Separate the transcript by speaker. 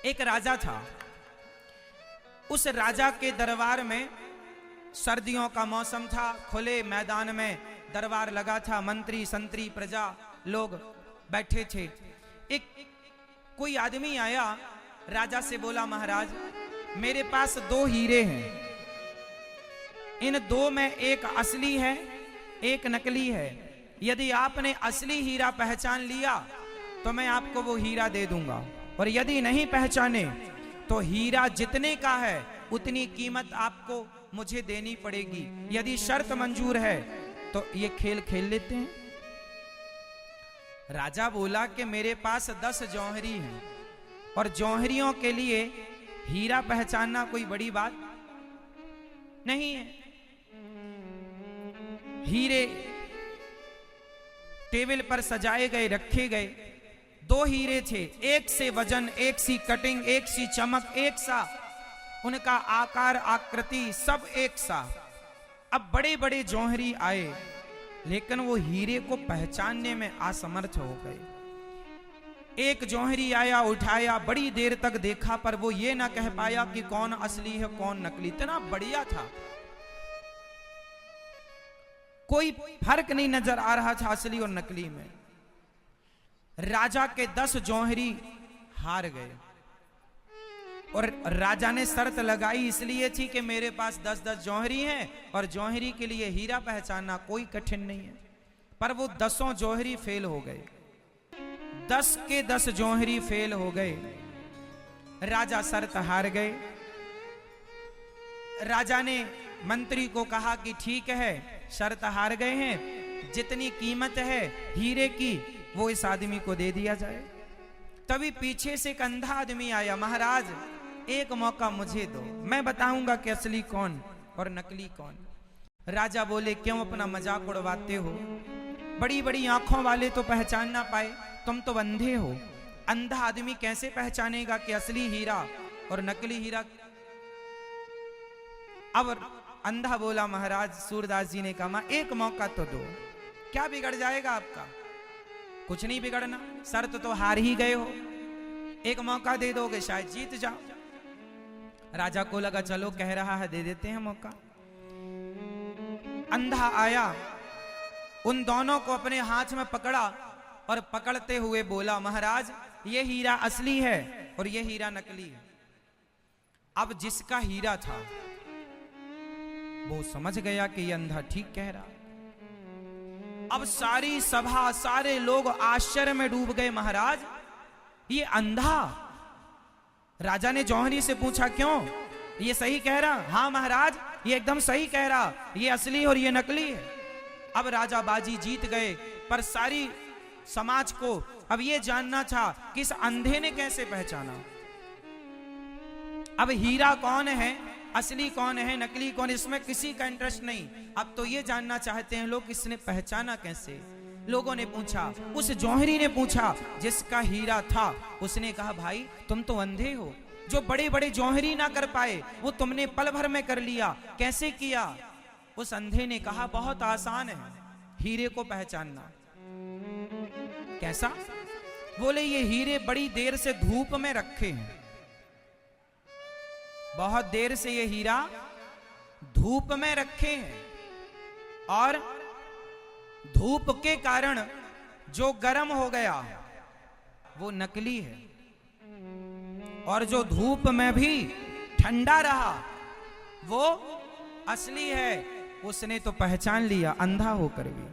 Speaker 1: एक राजा था। उस राजा के दरबार में सर्दियों का मौसम था, खुले मैदान में दरबार लगा था, मंत्री संतरी प्रजा लोग बैठे थे। एक कोई आदमी आया, राजा से बोला, महाराज मेरे पास 2 हीरे हैं, इन 2 में एक असली है एक नकली है। यदि आपने असली हीरा पहचान लिया तो मैं आपको वो हीरा दे दूंगा, और यदि नहीं पहचाने तो हीरा जितने का है उतनी कीमत आपको मुझे देनी पड़ेगी। यदि शर्त मंजूर है तो ये खेल खेल लेते हैं। राजा बोला कि मेरे पास 10 जौहरी हैं, और जौहरियों के लिए हीरा पहचानना कोई बड़ी बात नहीं है। हीरे टेबल पर सजाए गए, रखे गए। 2 हीरे थे, एक से वजन, एक सी कटिंग, एक सी चमक, एक सा उनका आकार आकृति सब एक सा। अब बड़े बड़े जौहरी आए, लेकिन वो हीरे को पहचानने में असमर्थ हो गए। एक जौहरी आया, उठाया, बड़ी देर तक देखा, पर वो ये ना कह पाया कि कौन असली है कौन नकली। इतना बढ़िया था, कोई फर्क नहीं नजर आ रहा था असली और नकली में। राजा के 10 जौहरी हार गए, और राजा ने शर्त लगाई इसलिए थी कि मेरे पास 10-10 जौहरी हैं, और जौहरी के लिए हीरा पहचानना कोई कठिन नहीं है। पर वो 10 जौहरी फेल हो गए, 10 के 10 जौहरी फेल हो गए। राजा शर्त हार गए। राजा ने मंत्री को कहा कि ठीक है, शर्त हार गए हैं, जितनी कीमत है हीरे की वो इस आदमी को दे दिया जाए। तभी पीछे से एक अंधा आदमी आया, महाराज एक मौका मुझे दो, मैं बताऊंगा कि असली कौन और नकली कौन। राजा बोले, क्यों अपना मजाक उड़वाते हो? बड़ी बड़ी आंखों वाले तो पहचान ना पाए, तुम तो अंधे हो। अंधा आदमी कैसे पहचानेगा कि असली हीरा और नकली हीरा? अब अंधा बोला, महाराज सूरदास जी ने कहा, एक मौका तो दो, क्या बिगड़ जाएगा आपका? कुछ नहीं बिगड़ना, शर्त तो हार ही गए हो, एक मौका दे दोगे शायद जीत जाओ। राजा को लगा चलो कह रहा है दे देते हैं मौका। अंधा आया, उन दोनों को अपने हाथ में पकड़ा और पकड़ते हुए बोला, महाराज ये हीरा असली है और ये हीरा नकली है। अब जिसका हीरा था वो समझ गया कि ये अंधा ठीक कह रहा। अब सारी सभा, सारे लोग आश्चर्य में डूब गए, महाराज ये अंधा। राजा ने जौहरी से पूछा, क्यों, ये सही कह रहा? हाँ महाराज ये एकदम सही कह रहा, ये असली और ये नकली है। अब राजा बाजी जीत गए, पर सारी समाज को अब ये जानना था कि इस अंधे ने कैसे पहचाना। अब हीरा कौन है, असली कौन है, नकली कौन, इसमें किसी का इंटरेस्ट नहीं। अब तो ये जानना चाहते हैं लोग इसने पहचाना कैसे। लोगों ने पूछा, उस जौहरी ने पूछा जिसका हीरा था, उसने कहा, भाई तुम तो अंधे हो, जो बड़े बड़े जौहरी ना कर पाए वो तुमने पल भर में कर लिया, कैसे किया? उस अंधे ने कहा, बहुत आसान है हीरे को पहचानना। कैसा? बोले ये हीरे बड़ी देर से धूप में रखे हैं, बहुत देर से ये हीरा धूप में रखे हैं, और धूप के कारण जो गर्म हो गया वो नकली है, और जो धूप में भी ठंडा रहा वो असली है। उसने तो पहचान लिया अंधा होकर भी।